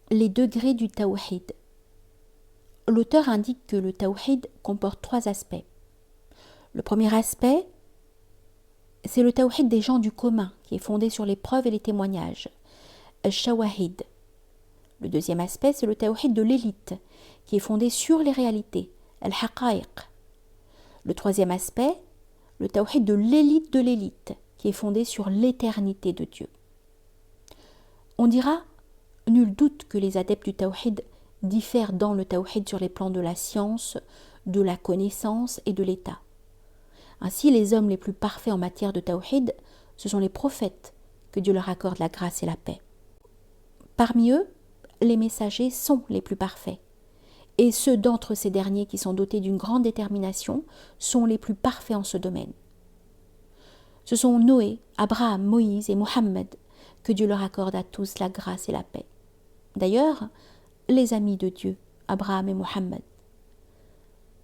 Les degrés du tawhid. L'auteur indique que le tawhid comporte 3 aspects. Le premier aspect, c'est le tawhid des gens du commun, qui est fondé sur les preuves et les témoignages, al-shawahid. Le deuxième aspect, c'est le tawhid de l'élite, qui est fondé sur les réalités, al-haqa'iq. Le troisième aspect, le tawhid de l'élite, qui est fondé sur l'éternité de Dieu. On dira, nul doute que les adeptes du tawhid diffèrent dans le tawhid sur les plans de la science, de la connaissance et de l'état. Ainsi, les hommes les plus parfaits en matière de tawhid, ce sont les prophètes, que Dieu leur accorde la grâce et la paix. Parmi eux, les messagers sont les plus parfaits, et ceux d'entre ces derniers qui sont dotés d'une grande détermination sont les plus parfaits en ce domaine. Ce sont Noé, Abraham, Moïse et Mohammed, que Dieu leur accorde à tous la grâce et la paix. D'ailleurs, les amis de Dieu, Abraham et Mohammed,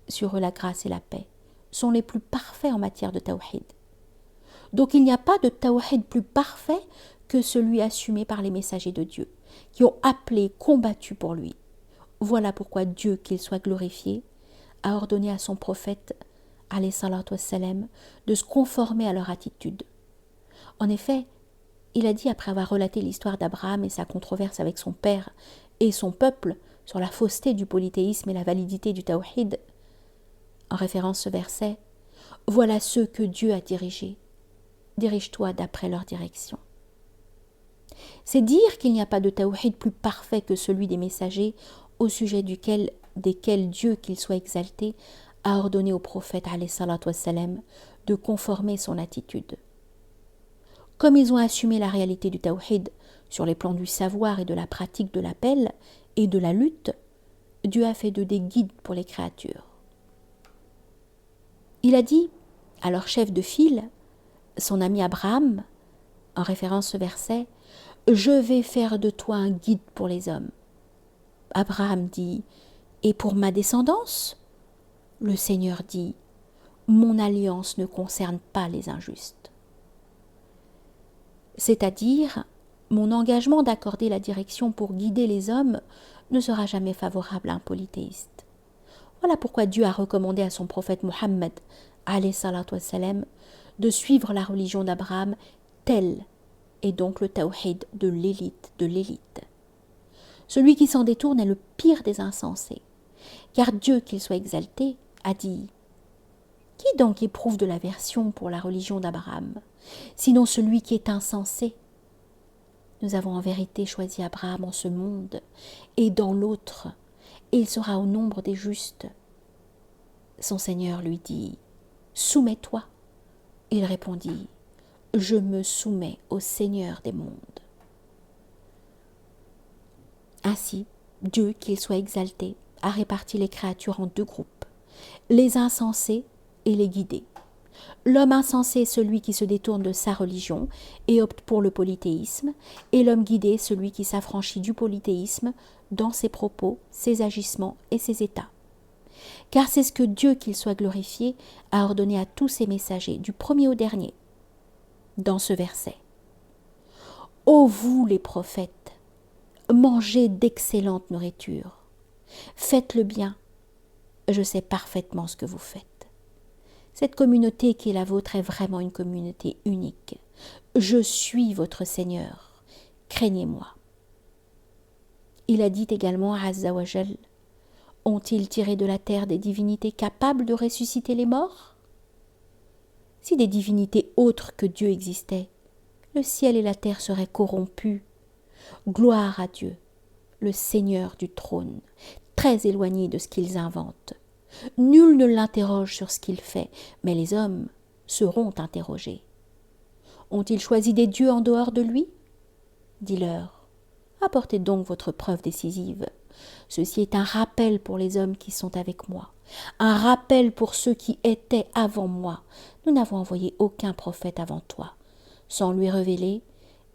sur eux la grâce et la paix, sont les plus parfaits en matière de tawhid. Donc il n'y a pas de tawhid plus parfait que celui assumé par les messagers de Dieu, qui ont appelé, combattu pour lui. Voilà pourquoi Dieu, qu'il soit glorifié, a ordonné à son prophète, alayhi salatu wassalam, de se conformer à leur attitude. En effet, il a dit, après avoir relaté l'histoire d'Abraham et sa controverse avec son père et son peuple sur la fausseté du polythéisme et la validité du tawhid, en référence ce verset, « Voilà ceux que Dieu a dirigés. Dirige-toi d'après leur direction. » C'est dire qu'il n'y a pas de tawhid plus parfait que celui des messagers au sujet desquels Dieu, qu'il soit exalté, a ordonné au prophète alayhi salatu wassalam, de conformer son attitude. Comme ils ont assumé la réalité du tawhid sur les plans du savoir et de la pratique de l'appel et de la lutte, Dieu a fait d'eux des guides pour les créatures. Il a dit à leur chef de file, son ami Abraham, en référence à ce verset, « Je vais faire de toi un guide pour les hommes. » Abraham dit, « Et pour ma descendance ?» Le Seigneur dit, « Mon alliance ne concerne pas les injustes. » C'est-à-dire, mon engagement d'accorder la direction pour guider les hommes ne sera jamais favorable à un polythéiste. Voilà pourquoi Dieu a recommandé à son prophète Mohammed, alayhi salatu wassalam, de suivre la religion d'Abraham telle est donc le tawhid de l'élite. Celui qui s'en détourne est le pire des insensés, car Dieu, qu'il soit exalté, a dit « Qui donc éprouve de l'aversion pour la religion d'Abraham, sinon celui qui est insensé ? Nous avons en vérité choisi Abraham en ce monde, et dans l'autre, et il sera au nombre des justes. » Son Seigneur lui dit « Soumets-toi. » Il répondit « Je me soumets au Seigneur des mondes. » Ainsi, Dieu, qu'il soit exalté, a réparti les créatures en 2 groupes, les insensés et les guidés. L'homme insensé est celui qui se détourne de sa religion et opte pour le polythéisme, et l'homme guidé est celui qui s'affranchit du polythéisme dans ses propos, ses agissements et ses états. Car c'est ce que Dieu, qu'il soit glorifié, a ordonné à tous ses messagers, du premier au dernier, dans ce verset. « Ô vous les prophètes, mangez d'excellente nourriture, faites le bien, je sais parfaitement ce que vous faites. Cette communauté qui est la vôtre est vraiment une communauté unique. Je suis votre Seigneur, craignez-moi. » Il a dit également à Azza wa Jal, « Ont-ils tiré de la terre des divinités capables de ressusciter les morts ? Si des divinités autres que Dieu existaient, le ciel et la terre seraient corrompus. Gloire à Dieu, le Seigneur du trône, très éloigné de ce qu'ils inventent. Nul ne l'interroge sur ce qu'il fait, mais les hommes seront interrogés. Ont-ils choisi des dieux en dehors de lui ? Dis-leur, apportez donc votre preuve décisive. Ceci est un rappel pour les hommes qui sont avec moi, un rappel pour ceux qui étaient avant moi. Nous n'avons envoyé aucun prophète avant toi. Sans lui révéler,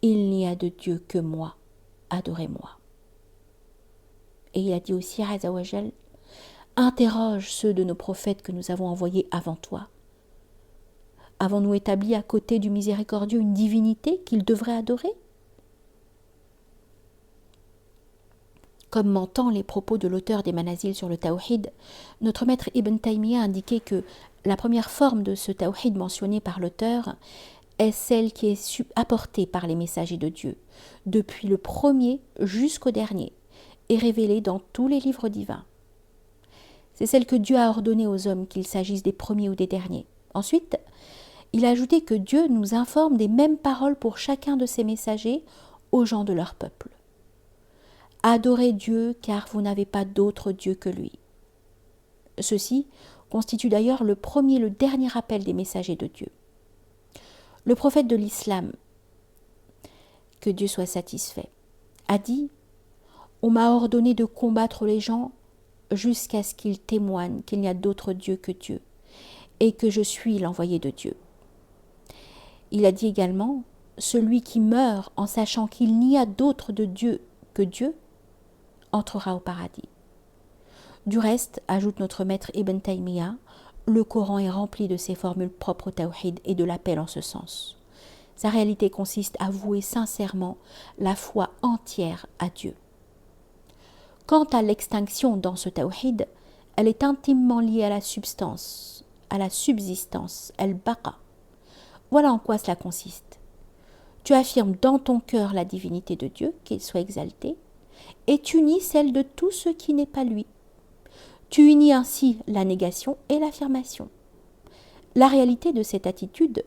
il n'y a de Dieu que moi. Adorez-moi. » Et il a dit aussi à Azza wa Jal, « Interroge ceux de nos prophètes que nous avons envoyés avant toi. Avons-nous établi à côté du miséricordieux une divinité qu'ils devraient adorer ? Commentant les propos de l'auteur des Manazil sur le Tawhid, notre maître Ibn Taymiyyah indiquait que la première forme de ce Tawhid mentionné par l'auteur est celle qui est apportée par les messagers de Dieu, depuis le premier jusqu'au dernier, et révélée dans tous les livres divins. C'est celle que Dieu a ordonnée aux hommes, qu'il s'agisse des premiers ou des derniers. Ensuite, il a ajouté que Dieu nous informe des mêmes paroles pour chacun de ses messagers aux gens de leur peuple. Adorez Dieu, car vous n'avez pas d'autre Dieu que lui. Ceci constitue d'ailleurs le premier et le dernier appel des messagers de Dieu. Le prophète de l'islam, que Dieu soit satisfait, a dit « On m'a ordonné de combattre les gens jusqu'à ce qu'ils témoignent qu'il n'y a d'autre Dieu que Dieu et que je suis l'envoyé de Dieu. » Il a dit également « Celui qui meurt en sachant qu'il n'y a d'autre de Dieu que Dieu entrera au paradis. » Du reste, ajoute notre maître Ibn Taymiyyah, le Coran est rempli de ces formules propres au Tawhid et de l'appel en ce sens. Sa réalité consiste à vouer sincèrement la foi entière à Dieu. Quant à l'extinction dans ce Tawhid, elle est intimement liée à la substance, à la subsistance, al-baqa. Voilà en quoi cela consiste. Tu affirmes dans ton cœur la divinité de Dieu, qu'il soit exalté, et tu nies celle de tout ce qui n'est pas lui. Tu unis ainsi la négation et l'affirmation. La réalité de cette attitude,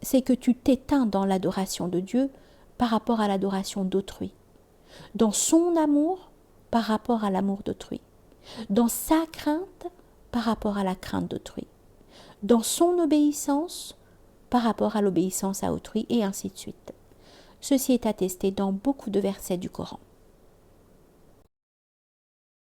c'est que tu t'éteins dans l'adoration de Dieu par rapport à l'adoration d'autrui, dans son amour par rapport à l'amour d'autrui, dans sa crainte par rapport à la crainte d'autrui, dans son obéissance par rapport à l'obéissance à autrui, et ainsi de suite. Ceci est attesté dans beaucoup de versets du Coran.